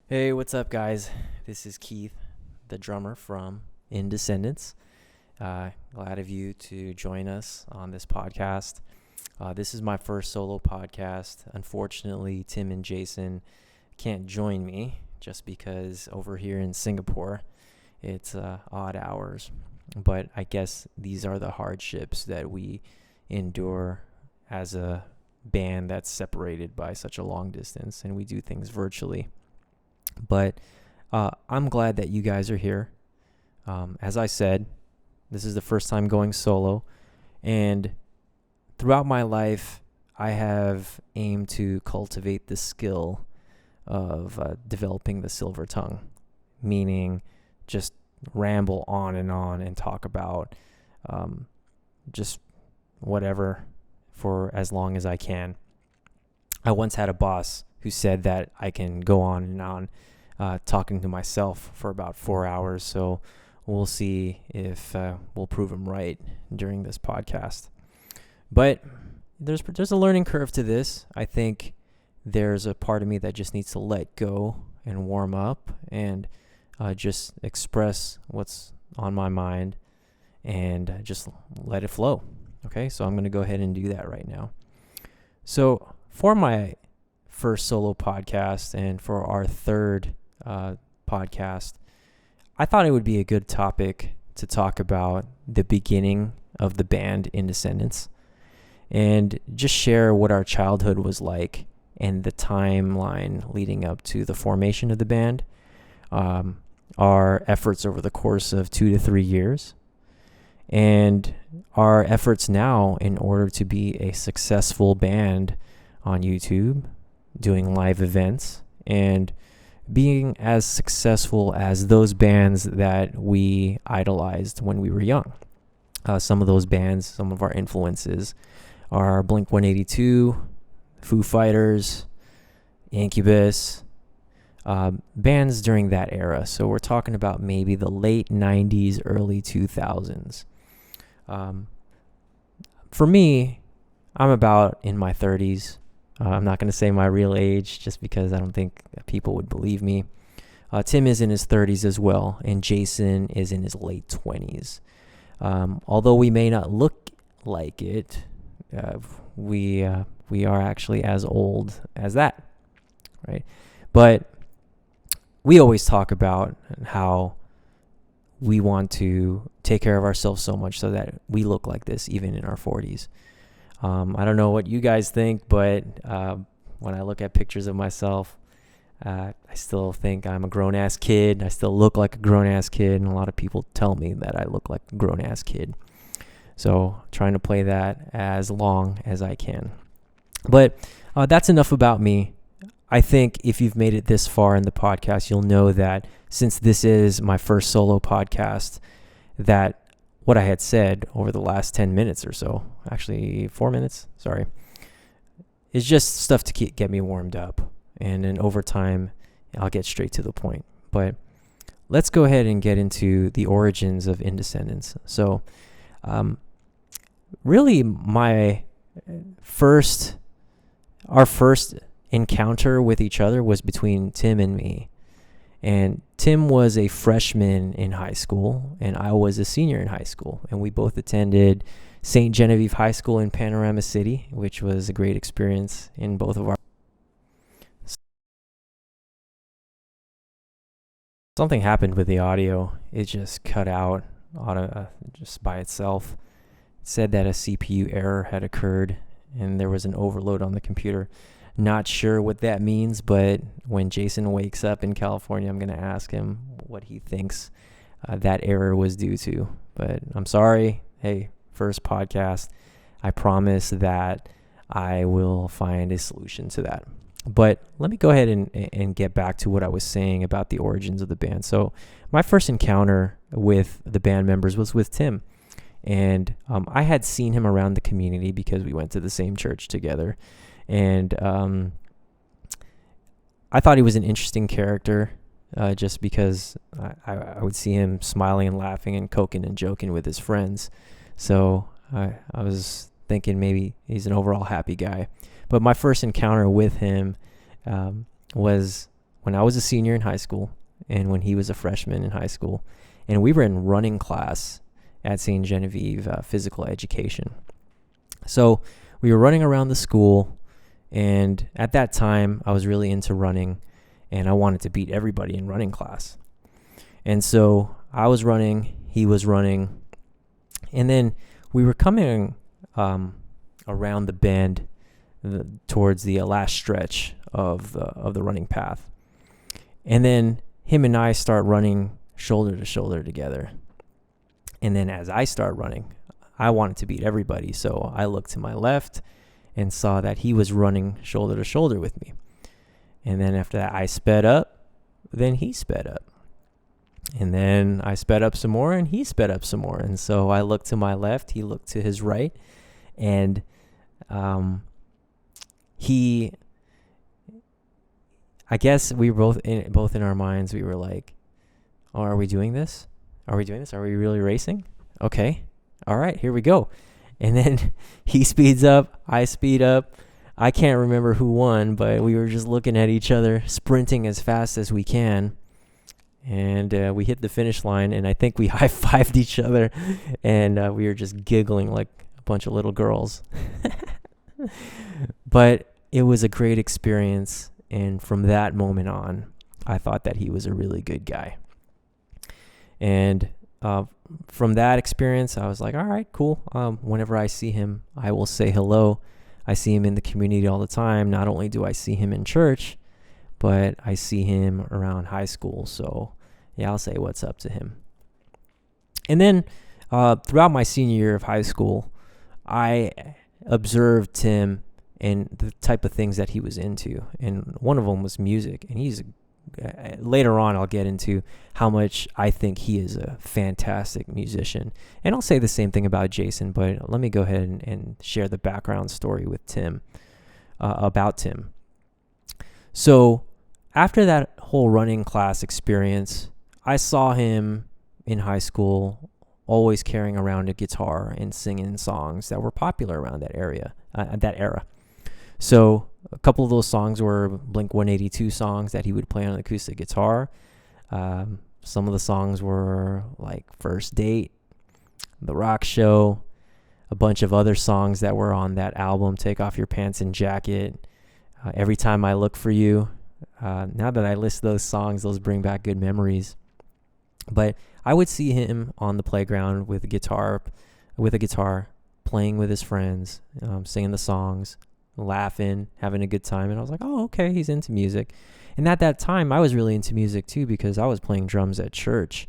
Hey, what's up, guys? This is Keith, the drummer from Indescendants. Glad of you to join us on this podcast. This is my first solo podcast. Unfortunately, Tim and Jason can't join me just because over here in Singapore, it's odd hours. But I guess these are the hardships that we endure as a band that's separated by such a long distance, and we do things virtually. But I'm glad that you guys are here. As I said, this is the first time going solo. And throughout my life, I have aimed to cultivate the skill of developing the silver tongue, meaning just ramble on and talk about just whatever for as long as I can. I once had a boss who said that I can go on and on talking to myself for about 4 hours. So we'll see if we'll prove him right during this podcast. But there's a learning curve to this. I think there's a part of me that just needs to let go and warm up and just express what's on my mind and just let it flow. Okay, so I'm going to go ahead and do that right now. So for my first solo podcast and for our third podcast, I thought it would be a good topic to talk about the beginning of the band Indescendants and just share what our childhood was like and the timeline leading up to the formation of the band, our efforts over the course of 2 to 3 years, and our efforts now in order to be a successful band on YouTube, doing live events, and being as successful as those bands that we idolized when we were young. Some of those bands, some of our influences are Blink-182, Foo Fighters, Incubus, bands during that era. So we're talking about maybe the late 90s, early 2000s. For me, I'm about in my 30s. I'm not going to say my real age just because I don't think people would believe me. Tim is in his 30s as well, and Jason is in his late 20s. Although we may not look like it, we are actually as old as that, right? But we always talk about how we want to take care of ourselves so much so that we look like this even in our 40s. I don't know what you guys think, but when I look at pictures of myself, I still think I'm a grown-ass kid. I still look like a grown-ass kid, and a lot of people tell me that I look like a grown-ass kid. So trying to play that as long as I can. But that's enough about me. I think if you've made it this far in the podcast, you'll know that since this is my first solo podcast, that what I had said over the last 10 minutes or so, actually 4 minutes, sorry, is just stuff to get me warmed up. And then over time, I'll get straight to the point. But let's go ahead and get into the origins of Indescendants. So really our first encounter with each other was between Tim and me. And Tim was a freshman in high school, and I was a senior in high school. And we both attended St. Genevieve High School in Panorama City, which was a great experience in both of our... Something happened with the audio. It just cut out just by itself. It said that a CPU error had occurred, and there was an overload on the computer. Not sure what that means, but when Jason wakes up in California, I'm going to ask him what he thinks that error was due to. But I'm sorry. Hey, first podcast. I promise that I will find a solution to that. But let me go ahead and get back to what I was saying about the origins of the band. So my first encounter with the band members was with Tim. And I had seen him around the community because we went to the same church together. And I thought he was an interesting character just because I would see him smiling and laughing and coking and joking with his friends. So I was thinking maybe he's an overall happy guy. But my first encounter with him was when I was a senior in high school and when he was a freshman in high school. And we were in running class at St. Genevieve Physical Education. So we were running around the school, and at that time I was really into running, and I wanted to beat everybody in running class. And so I was running, he was running, and then we were coming around the bend towards the last stretch of the running path. And then him and I start running shoulder to shoulder together. And then as I start running, I wanted to beat everybody. So I looked to my left and saw that he was running shoulder to shoulder with me. And then after that, I sped up, then he sped up. And then I sped up some more, and he sped up some more. And so I looked to my left, he looked to his right, and I guess we were both in our minds, we were like, oh, are we doing this? Are we really racing? Okay. All right, here we go. And then he speeds up, I speed up. I can't remember who won, but we were just looking at each other, sprinting as fast as we can. And we hit the finish line, and I think we high-fived each other, and we were just giggling like a bunch of little girls. But it was a great experience, and from that moment on, I thought that he was a really good guy. And from that experience, I was like, all right, cool. Whenever I see him, I will say hello. I see him in the community all the time. Not only do I see him in church, but I see him around high school. So yeah, I'll say what's up to him. And then throughout my senior year of high school, I observed Tim and the type of things that he was into. And one of them was music. And later on, I'll get into how much I think he is a fantastic musician. And I'll say the same thing about Jason, but let me go ahead and share the background story with Tim, about Tim. So after that whole running class experience, I saw him in high school always carrying around a guitar and singing songs that were popular around that era. So a couple of those songs were Blink-182 songs that he would play on an acoustic guitar. Some of the songs were like First Date, The Rock Show, a bunch of other songs that were on that album, Take Off Your Pants and Jacket, Every Time I Look for You. Now that I list those songs, those bring back good memories. But I would see him on the playground with a guitar, playing with his friends, singing the songs, laughing, having a good time. And I was like, oh, okay, he's into music. And at that time, I was really into music too, because I was playing drums at church.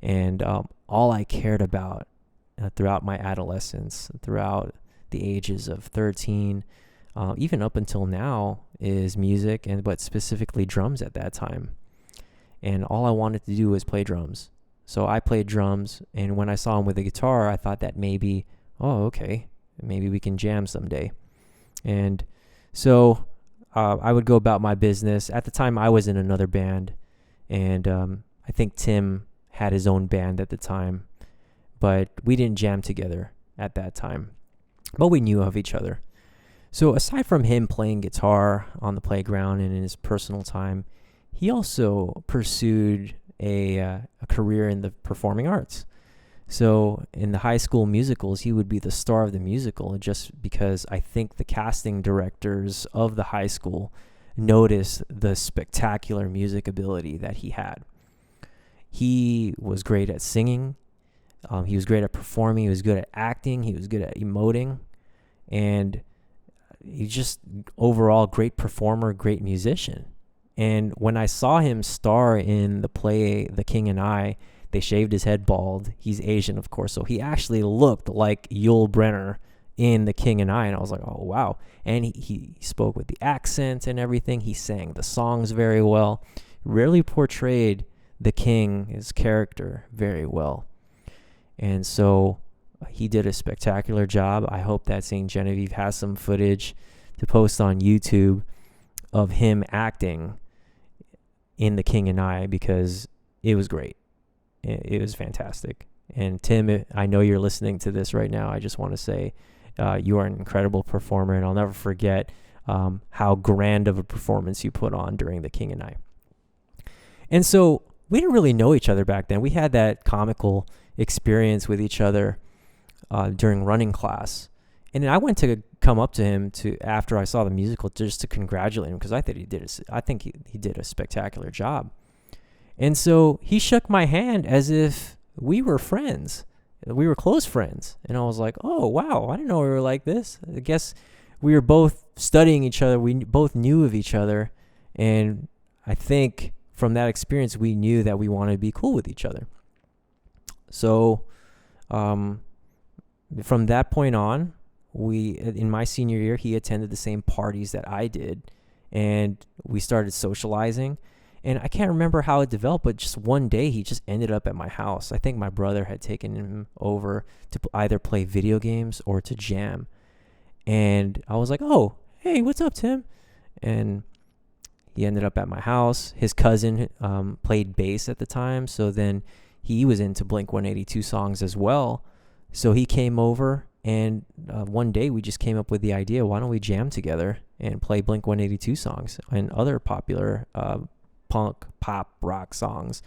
And all I cared about throughout my adolescence, throughout the ages of 13, even up until now, is music, but specifically drums at that time. And all I wanted to do was play drums. So I played drums, and when I saw him with a guitar, I thought that maybe we can jam someday. And so I would go about my business. At the time, I was in another band, and I think Tim had his own band at the time, but we didn't jam together at that time. But we knew of each other. So aside from him playing guitar on the playground and in his personal time, he also pursued a career in the performing arts. So in the high school musicals, he would be the star of the musical, just because I think the casting directors of the high school noticed the spectacular music ability that he had. He was great at singing. He was great at performing. He was good at acting. He was good at emoting. And he's just overall great performer, great musician. And when I saw him star in the play The King and I, they shaved his head bald. He's Asian, of course, so he actually looked like Yul Brynner in The King and I, and I was like, oh, wow. And he spoke with the accent and everything. He sang the songs very well. Really portrayed the king, his character, very well. And so he did a spectacular job. I hope that St. Genevieve has some footage to post on YouTube of him acting in The King and I, because it was great. It was fantastic. And Tim, I know you're listening to this right now. I just want to say you are an incredible performer, and I'll never forget how grand of a performance you put on during The King and I. And so we didn't really know each other back then. We had that comical experience with each other during running class. And I went to come up to him after I saw the musical just to congratulate him because I think he did a spectacular job. And so he shook my hand as if we were friends. We were close friends. And I was like, oh, wow, I didn't know we were like this. I guess we were both studying each other. We both knew of each other. And I think from that experience, we knew that we wanted to be cool with each other. So from that point on, in my senior year, he attended the same parties that I did. And we started socializing. And I can't remember how it developed, but just one day he just ended up at my house. I think my brother had taken him over to either play video games or to jam. And I was like, oh, hey, what's up, Tim? And he ended up at my house. His cousin played bass at the time, so then he was into Blink-182 songs as well. So he came over, and one day we just came up with the idea, why don't we jam together and play Blink-182 songs and other popular punk, pop, rock songs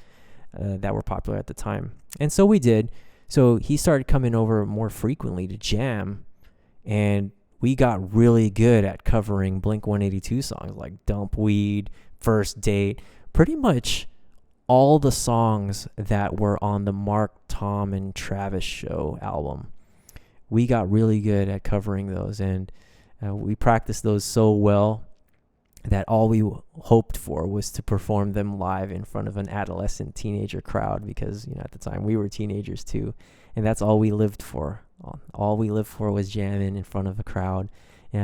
that were popular at the time. And so we did. So he started coming over more frequently to jam, and we got really good at covering Blink-182 songs like Dump Weed, First Date, pretty much all the songs that were on the Mark, Tom, and Travis Show album. We got really good at covering those, and we practiced those so well that all we hoped for was to perform them live in front of an adolescent teenager crowd because, at the time we were teenagers too. And that's all we lived for. All we lived for was jamming in front of a crowd,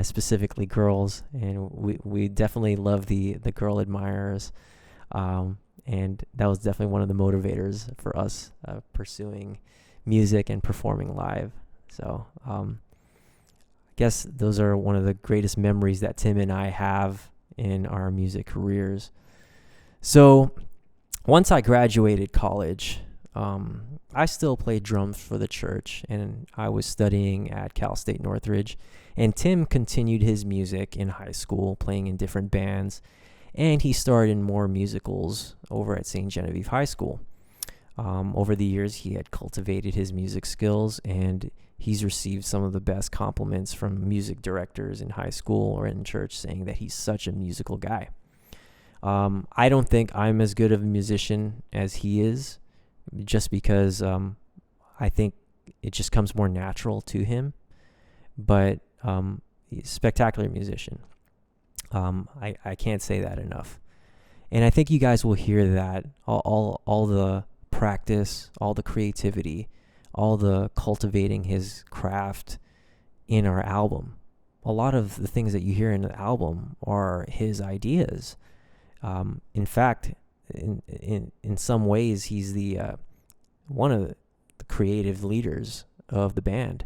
specifically girls. And we definitely love the girl admirers. And that was definitely one of the motivators for us pursuing music and performing live. So I guess those are one of the greatest memories that Tim and I have in our music careers. So once I graduated college, I still played drums for the church, and I was studying at Cal State Northridge. And Tim continued his music in high school, playing in different bands, and he starred in more musicals over at St. Genevieve High School. Over the years, he had cultivated his music skills, and he's received some of the best compliments from music directors in high school or in church saying that he's such a musical guy. I don't think I'm as good of a musician as he is, just because I think it just comes more natural to him. But he's a spectacular musician. I can't say that enough. And I think you guys will hear that, all the practice, all the creativity, all the cultivating his craft in our album. A lot of the things that you hear in the album are his ideas. In fact, in some ways, he's the one of the creative leaders of the band.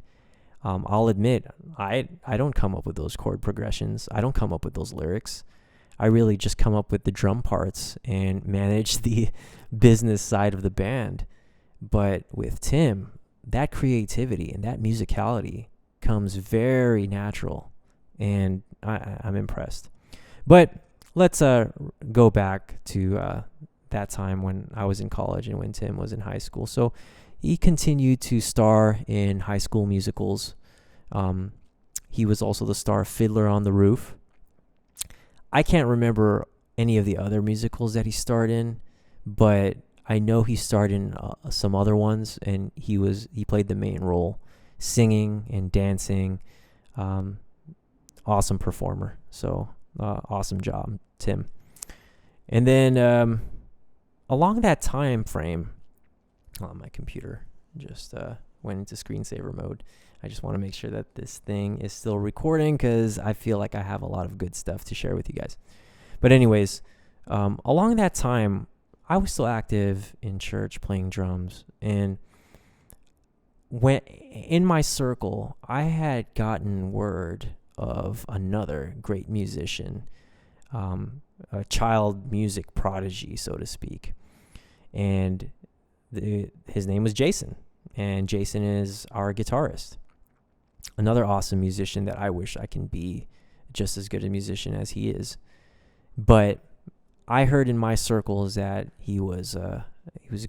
I'll admit, I don't come up with those chord progressions. I don't come up with those lyrics. I really just come up with the drum parts and manage the business side of the band. But with Tim, that creativity and that musicality comes very natural, and I'm impressed. But let's go back to that time when I was in college and when Tim was in high school. So he continued to star in high school musicals. He was also the star of Fiddler on the Roof. I can't remember any of the other musicals that he starred in, but I know he starred in some other ones, and he played the main role, singing and dancing. Awesome performer. So awesome job, Tim. And then along that time frame, my computer just went into screensaver mode. I just want to make sure that this thing is still recording because I feel like I have a lot of good stuff to share with you guys. But anyways, along that time, I was still active in church playing drums. And when in my circle, I had gotten word of another great musician, a child music prodigy, so to speak. And his name was Jason. And Jason is our guitarist. Another awesome musician that I wish I can be just as good a musician as he is. But I heard in my circles that he was a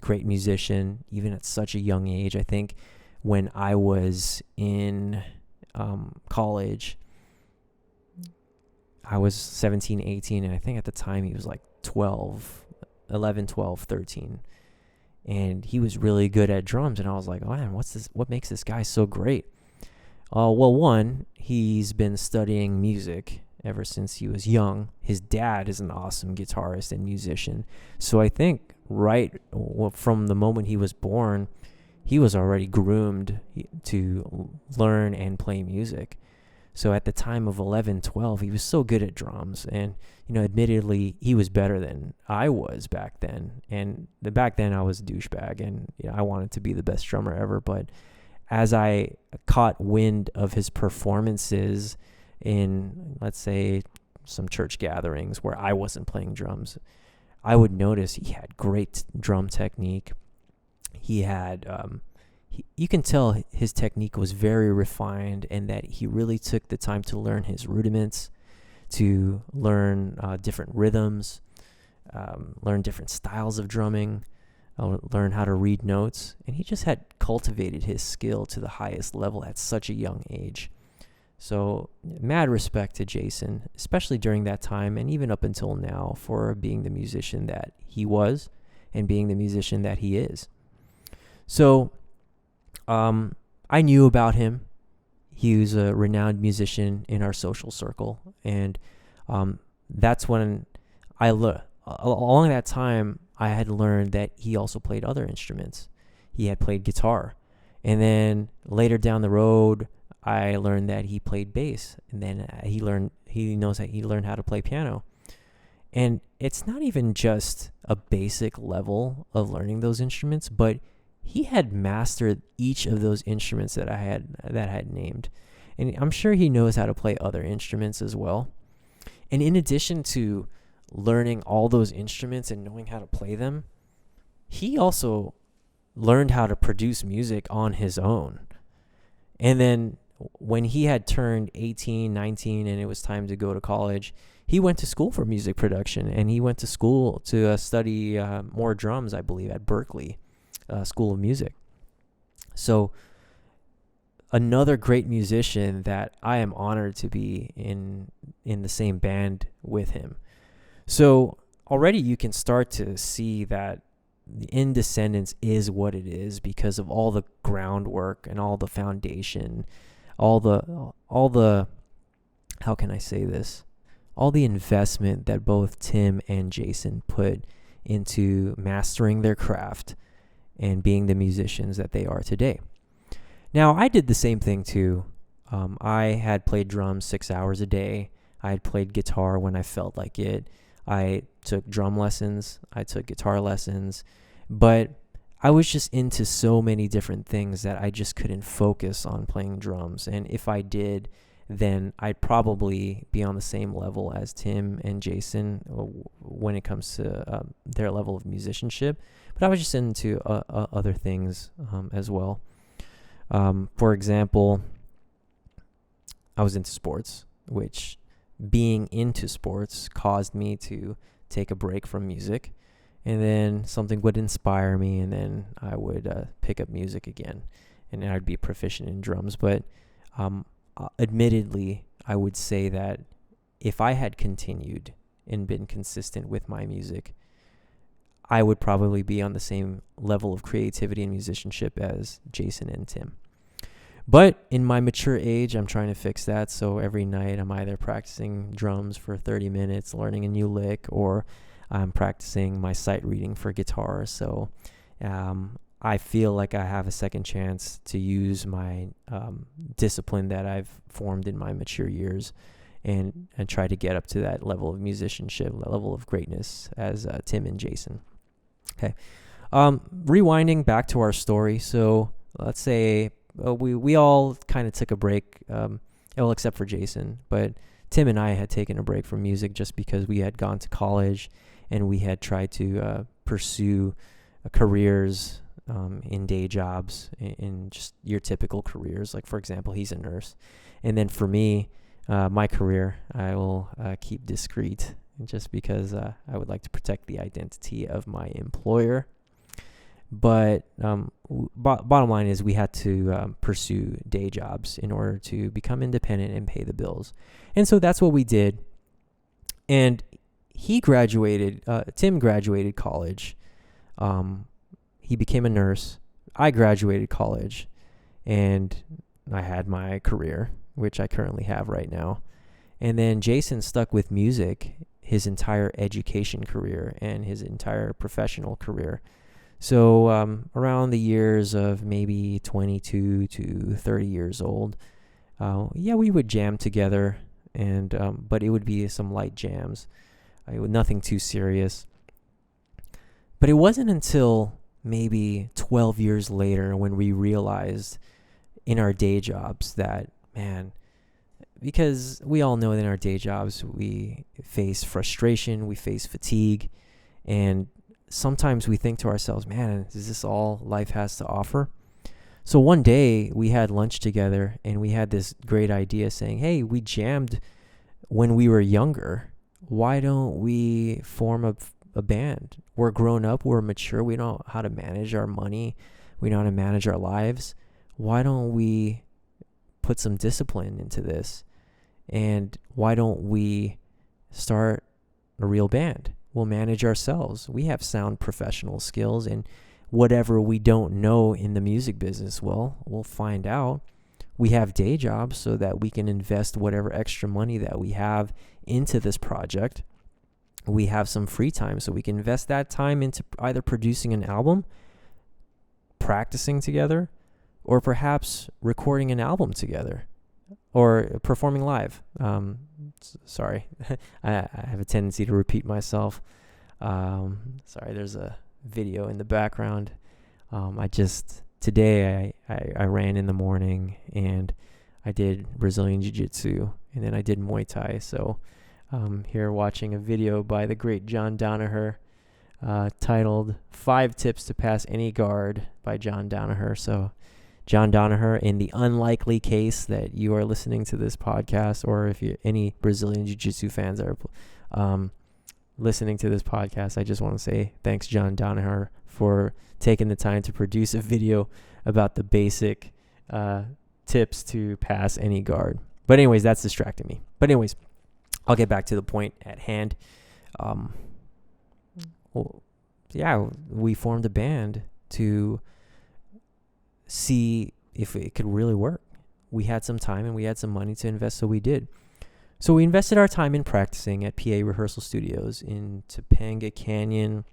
great musician, even at such a young age. I think when I was in college, I was 17, 18, and I think at the time he was like 11, 12, 13. And he was really good at drums, and I was like, oh man, what makes this guy so great? Well, one, he's been studying music ever since he was young. His dad is an awesome guitarist and musician. So I think from the moment he was born, he was already groomed to learn and play music. So at the time of 11, 12, he was so good at drums. And, admittedly, he was better than I was back then. And back then I was a douchebag, and I wanted to be the best drummer ever. But as I caught wind of his performances in, let's say, some church gatherings where I wasn't playing drums, I would notice he had great drum technique. He had, you can tell his technique was very refined, and that he really took the time to learn his rudiments, to learn different rhythms, learn different styles of drumming, learn how to read notes. And he just had cultivated his skill to the highest level at such a young age. So mad respect to Jason, especially during that time and even up until now, for being the musician that he was and being the musician that he is. So I knew about him. He was a renowned musician in our social circle, and that's when along that time, I had learned that he also played other instruments. He had played guitar, and then later down the road, I learned that he played bass, and then he learned how to play piano. And it's not even just a basic level of learning those instruments, but he had mastered each of those instruments that I had named. And I'm sure he knows how to play other instruments as well. And in addition to learning all those instruments and knowing how to play them, he also learned how to produce music on his own. And then when he had turned 18, 19, and it was time to go to college, he went to school for music production, and he went to school to study more drums, I believe, at Berkeley School of Music. So another great musician that I am honored to be in the same band with him. So already you can start to see that the Indescendants is what it is because of all the groundwork and all the foundation, all the how can I say this? All the investment that both Tim and Jason put into mastering their craft and being the musicians that they are today. Now, I did the same thing too. I had played drums 6 hours a day. I had played guitar when I felt like it. I took drum lessons. I took guitar lessons. But I was just into so many different things that I just couldn't focus on playing drums. And if I did, then I'd probably be on the same level as Tim and Jason when it comes to their level of musicianship. But I was just into other things as well. For example, I was into sports, which being into sports caused me to take a break from music. And then something would inspire me, and then I would pick up music again, and then I'd be proficient in drums. But admittedly, I would say that if I had continued and been consistent with my music, I would probably be on the same level of creativity and musicianship as Jason and Tim. But in my mature age, I'm trying to fix that. So every night I'm either practicing drums for 30 minutes, learning a new lick, or I'm practicing my sight reading for guitar. So I feel like I have a second chance to use my discipline that I've formed in my mature years and try to get up to that level of musicianship, that level of greatness as Tim and Jason. Okay. Rewinding back to our story. So let's say we all kind of took a break, well, except for Jason, but Tim and I had taken a break from music just because we had gone to college and we had tried to pursue careers in day jobs, in just your typical careers. Like, for example, he's a nurse. And then for me, my career, I will keep discreet, just because I would like to protect the identity of my employer. But bottom line is we had to pursue day jobs in order to become independent and pay the bills. And so that's what we did. And he graduated, Tim graduated college. He became a nurse. I graduated college, and I had my career, which I currently have right now. And then Jason stuck with music his entire education career and his entire professional career. So around the years of maybe 22 to 30 years old, we would jam together, and but it would be some light jams, nothing too serious. But it wasn't until maybe 12 years later when we realized in our day jobs that, man, because we all know that in our day jobs we face frustration, we face fatigue, and sometimes we think to ourselves, man, is this all life has to offer? So one day we had lunch together, and we had this great idea saying, hey, we jammed when we were younger. Why don't we form a band? We're grown up, we're mature, we know how to manage our money, we know how to manage our lives. Why don't we put some discipline into this? And why don't we start a real band? We'll manage ourselves. We have sound professional skills, and whatever we don't know in the music business, well, we'll find out. We have day jobs so that we can invest whatever extra money that we have into this project. We have some free time, so we can invest that time into either producing an album, practicing together, or perhaps recording an album together, or performing live. Sorry, I have a tendency to repeat myself. Sorry, there's a video in the background. Today I ran in the morning, and I did Brazilian Jiu-Jitsu, and then I did Muay Thai. So here watching a video by the great John Danaher, titled 5 Tips to Pass Any Guard by John Danaher. So John Danaher, in the unlikely case that you are listening to this podcast, or if you any Brazilian Jiu-Jitsu fans are listening to this podcast, I just want to say thanks, John Danaher, for taking the time to produce a video about the basic tips to pass any guard. But anyways, that's distracting me. But anyways, I'll get back to the point at hand. We formed a band to see if it could really work. We had some time and we had some money to invest, so we did. So we invested our time in practicing at PA Rehearsal Studios in Topanga Canyon.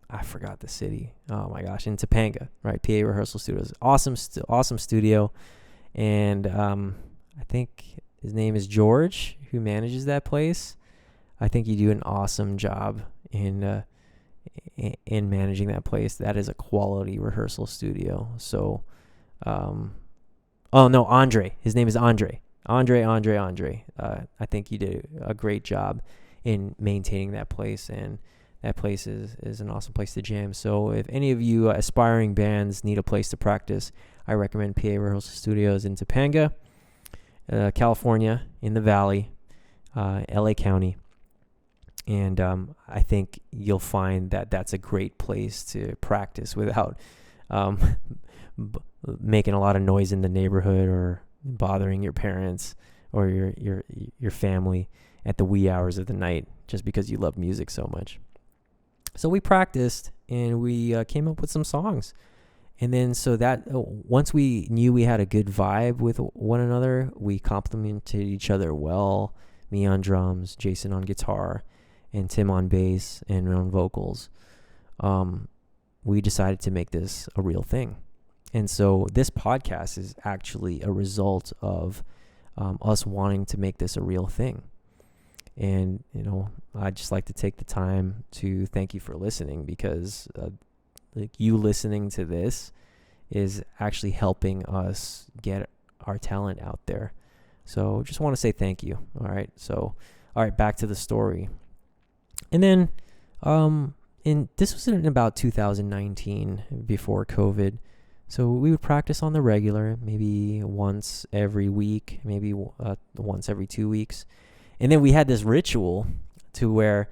I forgot the city. Oh my gosh, in Topanga, right? PA Rehearsal Studios, awesome studio, and I think his name is George, who manages that place. I think you do an awesome job in managing that place. That is a quality rehearsal studio. So, Andre. His name is Andre. Andre. I think you did a great job in maintaining that place, and that place is an awesome place to jam. So if any of you aspiring bands need a place to practice, I recommend PA Rehearsal Studios in Topanga, California, in the Valley, LA County. And I think you'll find that that's a great place to practice without making a lot of noise in the neighborhood or bothering your parents or your family at the wee hours of the night just because you love music so much. So we practiced, and we came up with some songs. And then so that once we knew we had a good vibe with one another, we complemented each other well. Me on drums, Jason on guitar, and Tim on bass and on vocals. We decided to make this a real thing. And so this podcast is actually a result of us wanting to make this a real thing. And, I'd just like to take the time to thank you for listening, because you listening to this is actually helping us get our talent out there. So just want to say thank you. All right, back to the story. And then this was in about 2019, before COVID. So we would practice on the regular, maybe once every week, maybe once every 2 weeks. And then we had this ritual to where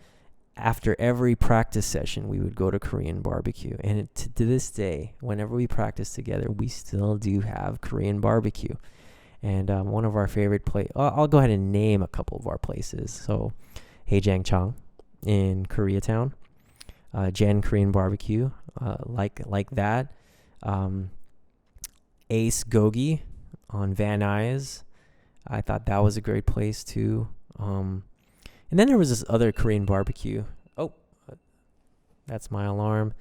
after every practice session, we would go to Korean barbecue. And to this day, whenever we practice together, we still do have Korean barbecue. And one of our favorite I'll go ahead and name a couple of our places. So, Haejangchang in Koreatown, Jen Korean Barbecue, like that. Ace Gogi on Van Nuys. I thought that was a great place too. And then there was this other Korean barbecue. Oh, that's my alarm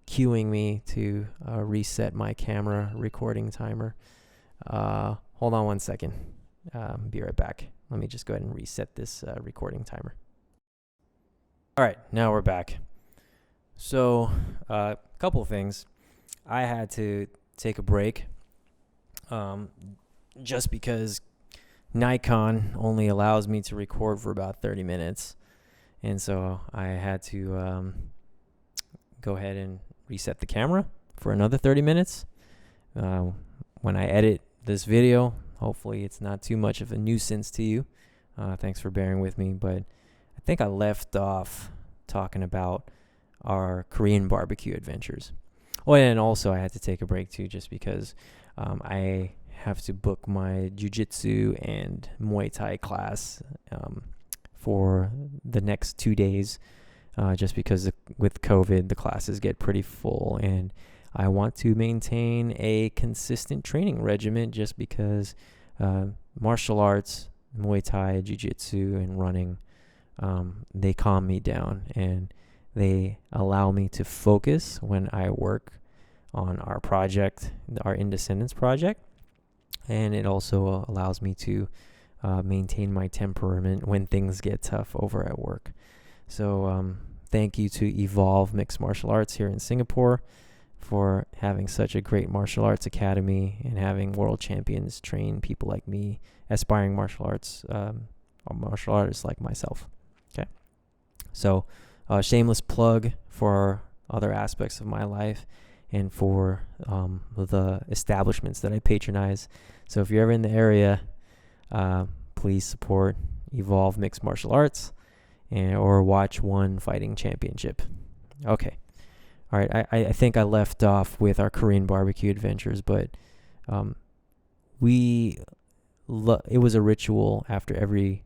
cueing me to reset my camera recording timer. Hold on one second. Be right back. Let me just go ahead and reset this recording timer. All right, now we're back. So, a couple of things. I had to take a break just because Nikon only allows me to record for about 30 minutes. And so I had to go ahead and reset the camera for another 30 minutes. When I edit this video, hopefully it's not too much of a nuisance to you. Thanks for bearing with me. But I think I left off talking about our Korean barbecue adventures. Oh, and also I had to take a break too, just because I have to book my jiu-jitsu and Muay Thai class for the next 2 days, just because with COVID, the classes get pretty full, and I want to maintain a consistent training regimen just because martial arts, Muay Thai, jiu-jitsu, and running, they calm me down, and they allow me to focus when I work on our project, our Indescendants project. And it also allows me to maintain my temperament when things get tough over at work. So thank you to Evolve Mixed Martial Arts here in Singapore for having such a great martial arts academy and having world champions train people like me, aspiring martial arts or martial artists like myself. Okay. So shameless plug for other aspects of my life and for the establishments that I patronize. So if you're ever in the area, please support Evolve Mixed Martial Arts or watch One Fighting Championship. Okay. All right. I think I left off with our Korean barbecue adventures, but it was a ritual after every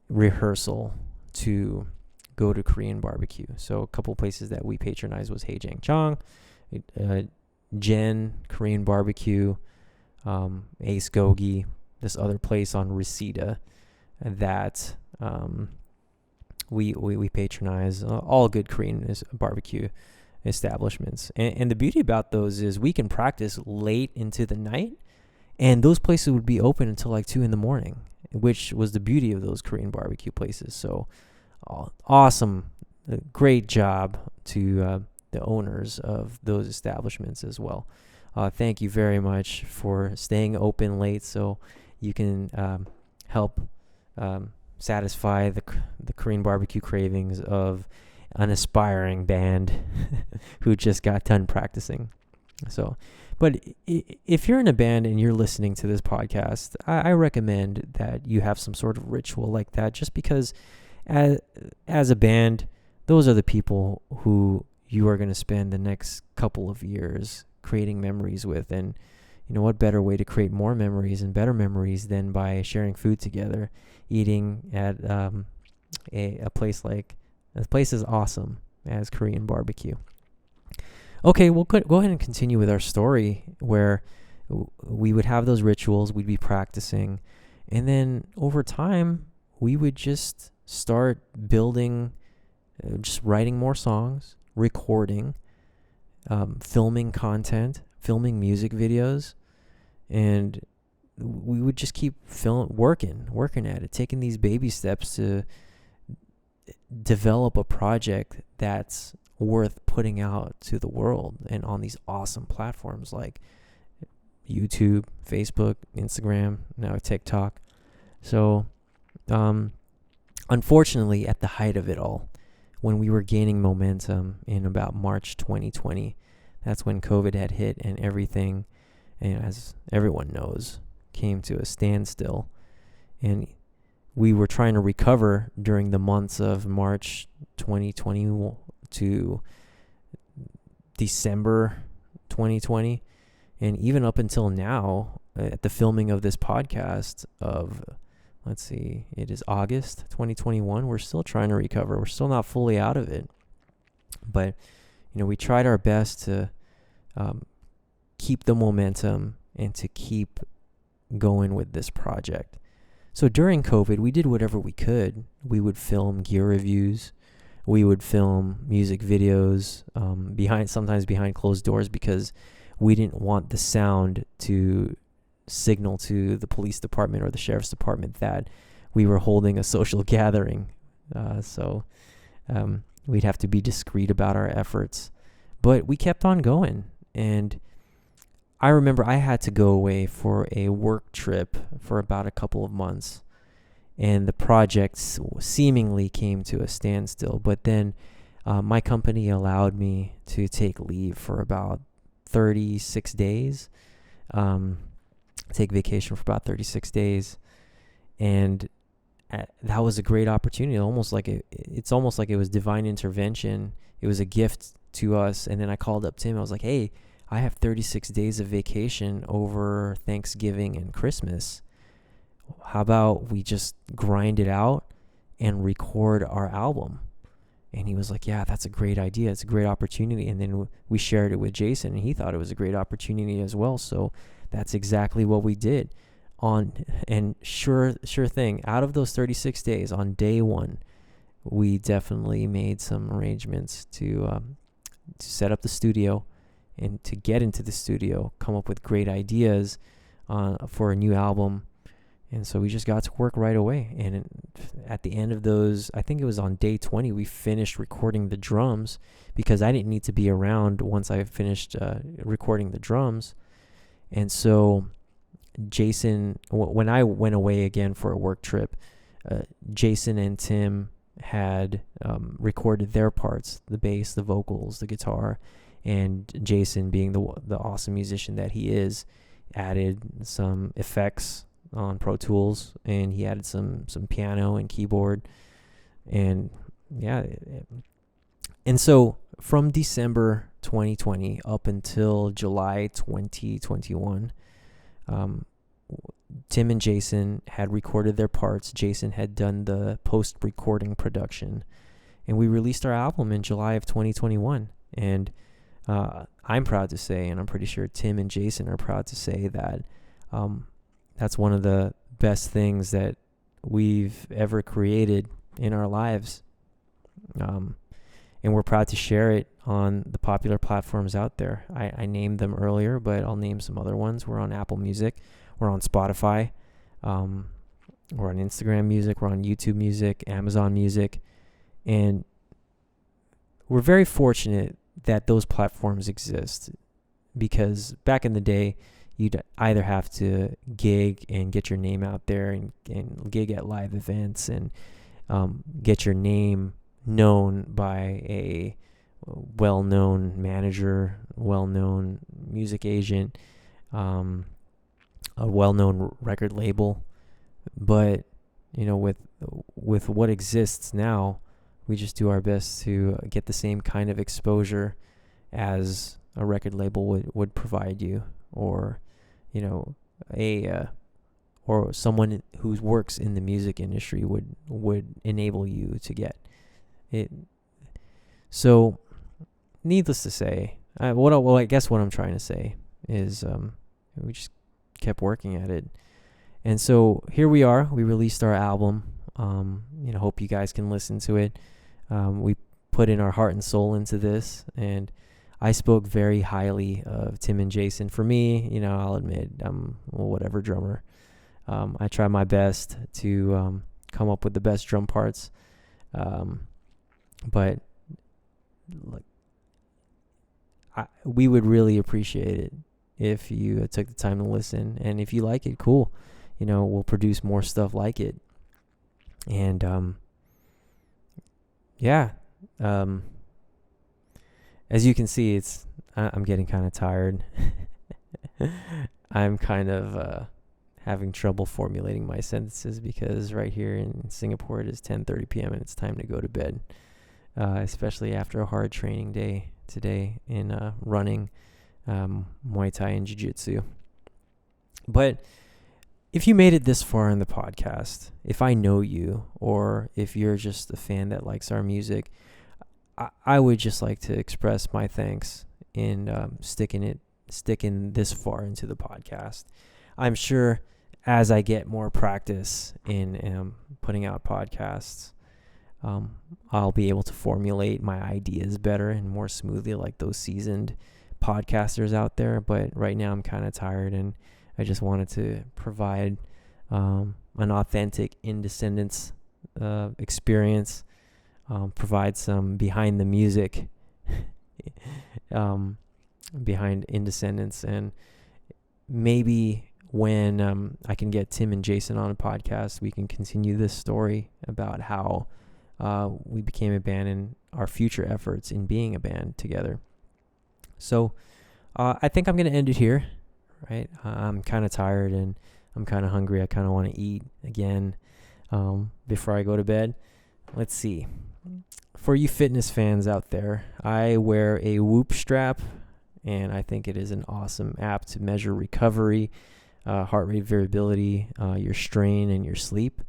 rehearsal to go to Korean barbecue. So a couple places that we patronized was Haejangchang, Jen Korean Barbecue, Ace Gogi, this other place on Reseda that we patronize. All good Korean barbecue establishments. And the beauty about those is we can practice late into the night, and those places would be open until like 2 a.m, which was the beauty of those Korean barbecue places. So awesome, great job to the owners of those establishments as well. Thank you very much for staying open late so you can help satisfy the Korean barbecue cravings of an aspiring band who just got done practicing. So, but if you're in a band and you're listening to this podcast, I recommend that you have some sort of ritual like that, just because as a band, those are the people who you are going to spend the next couple of years creating memories with. And you know what better way to create more memories and better memories than by sharing food together, eating at a place as awesome as Korean barbecue. Okay, we'll go ahead and continue with our story where we would have those rituals, we'd be practicing, and then over time, we would just start building, just writing more songs, recording, filming content, filming music videos, and we would just keep working at it, taking these baby steps to develop a project that's worth putting out to the world and on these awesome platforms like YouTube, Facebook, Instagram, now TikTok. So, unfortunately, at the height of it all, when we were gaining momentum in about March 2020, that's when COVID had hit and everything, and as everyone knows, came to a standstill, and we were trying to recover during the months of March 2020 to December 2020, and even up until now, at the filming of this podcast of, let's see, it is August 2021, we're still trying to recover. We're still not fully out of it, but we tried our best to keep the momentum and to keep going with this project. So during COVID, we did whatever we could. We would film gear reviews. We would film music videos sometimes behind closed doors, because we didn't want the sound to signal to the police department or the sheriff's department that we were holding a social gathering. So we'd have to be discreet about our efforts. But we kept on going. And I remember I had to go away for a work trip for about a couple of months, and the project seemingly came to a standstill. But then my company allowed me to take leave for about 36 days, take vacation for about 36 days. And that was a great opportunity. It's almost like it was divine intervention. It was a gift to us. And then I called up Tim. I was like, hey, I have 36 days of vacation over Thanksgiving and Christmas. How about we just grind it out and record our album? And he was like, yeah, that's a great idea. It's a great opportunity. And then we shared it with Jason, and he thought it was a great opportunity as well. So that's exactly what we did. And sure thing, out of those 36 days, on day one, we definitely made some arrangements to set up the studio and to get into the studio, come up with great ideas for a new album. And so we just got to work right away. And at the end of those, I think it was on day 20, we finished recording the drums, because I didn't need to be around once I finished recording the drums. And so Jason, when I went away again for a work trip, Jason and Tim had recorded their parts, the bass, the vocals, the guitar, and Jason, being the awesome musician that he is, added some effects on Pro Tools, and he added some piano and keyboard. And yeah, and so from December 2020 up until July 2021, Tim and Jason had recorded their parts. Jason had done the post-recording production, and we released our album in July of 2021. And I'm proud to say, and I'm pretty sure Tim and Jason are proud to say, that that's one of the best things that we've ever created in our lives. And we're proud to share it on the popular platforms out there. I named them earlier, but I'll name some other ones. We're on Apple Music. We're on Spotify. We're on Instagram Music. We're on YouTube Music, Amazon Music. And we're very fortunate that those platforms exist, because back in the day, you'd either have to gig and get your name out there and gig at live events and get your name known by a well-known manager, well-known music agent, a well-known record label. But with what exists now, we just do our best to get the same kind of exposure as a record label would provide you, or or someone who works in the music industry would enable you to get it. So, needless to say, I guess what I'm trying to say is we just kept working at it. And so here we are. We released our album. Hope you guys can listen to it. We put in our heart and soul into this, and I spoke very highly of Tim and Jason. For me, I'll admit I'm a whatever drummer. I try my best to come up with the best drum parts. But we would really appreciate it if you took the time to listen. And if you like it, cool. We'll produce more stuff like it. And as you can see, I'm getting kind of tired. I'm kind of having trouble formulating my sentences because right here in Singapore it is 10:30 p.m. and it's time to go to bed, especially after a hard training day today in running, Muay Thai, and Jiu-Jitsu. But if you made it this far in the podcast, if I know you, or if you're just a fan that likes our music, I would just like to express my thanks in sticking this far into the podcast. I'm sure as I get more practice in putting out podcasts, I'll be able to formulate my ideas better and more smoothly like those seasoned podcasters out there. But right now I'm kind of tired, and I just wanted to provide an authentic Indescendants experience, provide some behind the music behind Indescendants, and maybe when I can get Tim and Jason on a podcast, we can continue this story about how we became a band and our future efforts in being a band together. So I think I'm going to end it here. Right, I'm kind of tired and I'm kind of hungry. I kind of want to eat again before I go to bed. Let's see. For you fitness fans out there, I wear a Whoop strap, and I think it is an awesome app to measure recovery, heart rate variability, your strain, and your sleep.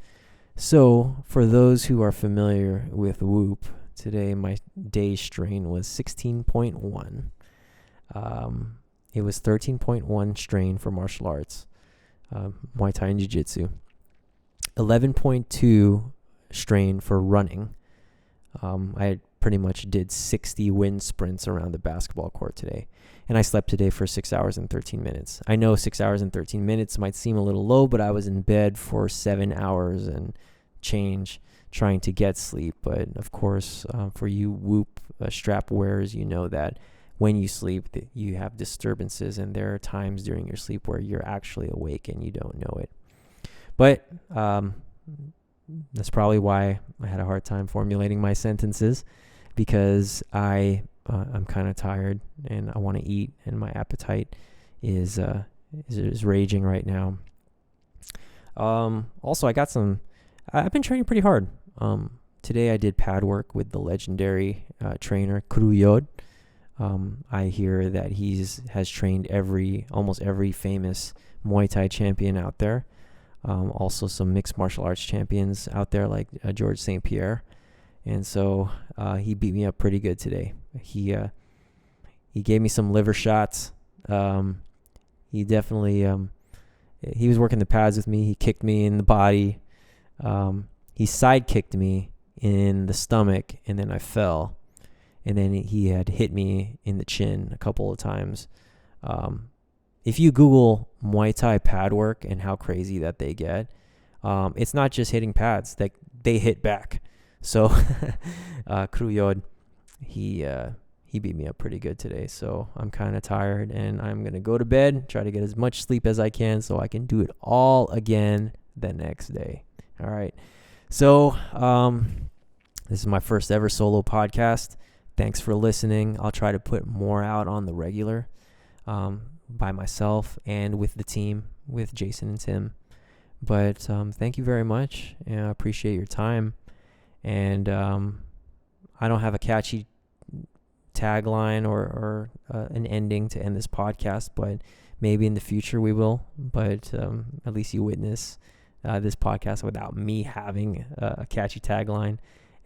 So for those who are familiar with Whoop, today my day strain was 16.1. It was 13.1 strain for martial arts, Muay Thai and Jiu-Jitsu. 11.2 strain for running. I pretty much did 60 wind sprints around the basketball court today. And I slept today for 6 hours and 13 minutes. I know 6 hours and 13 minutes might seem a little low, but I was in bed for 7 hours and change trying to get sleep. But of course, for you Whoop strap wearers, you know that when you sleep, you have disturbances, and there are times during your sleep where you're actually awake and you don't know it. But that's probably why I had a hard time formulating my sentences, because I'm kind of tired and I want to eat, and my appetite is raging right now. Also, I've been training pretty hard. Today I did pad work with the legendary trainer Kruyod. I hear that has trained almost every famous Muay Thai champion out there. Also some mixed martial arts champions out there like George St. Pierre. And so he beat me up pretty good today. He gave me some liver shots. He definitely he was working the pads with me. He kicked me in the body. He side kicked me in the stomach, and then I fell. And then he had hit me in the chin a couple of times. If you Google Muay Thai pad work and how crazy that they get, it's not just hitting pads. They hit back. So Kruyod, he beat me up pretty good today. So I'm kind of tired, and I'm going to go to bed, try to get as much sleep as I can so I can do it all again the next day. All right. So this is my first ever solo podcast. Thanks for listening. I'll try to put more out on the regular by myself and with the team, with Jason and Tim. But thank you very much. I appreciate your time. And I don't have a catchy tagline or an ending to end this podcast, but maybe in the future we will. But at least you witness this podcast without me having a catchy tagline.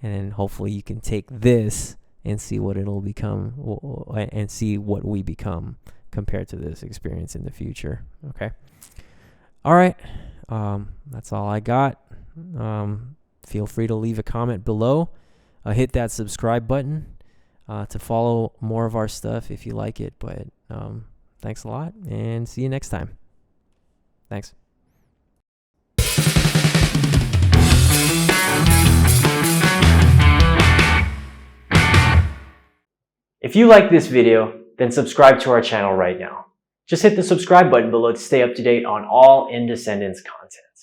And then hopefully you can take this and see what it'll become, and see what we become compared to this experience in the future. Okay. All right. That's all I got. Feel free to leave a comment below. Hit that subscribe button to follow more of our stuff if you like it. But thanks a lot, and see you next time. Thanks. If you like this video, then subscribe to our channel right now. Just hit the subscribe button below to stay up to date on all Indescendants content.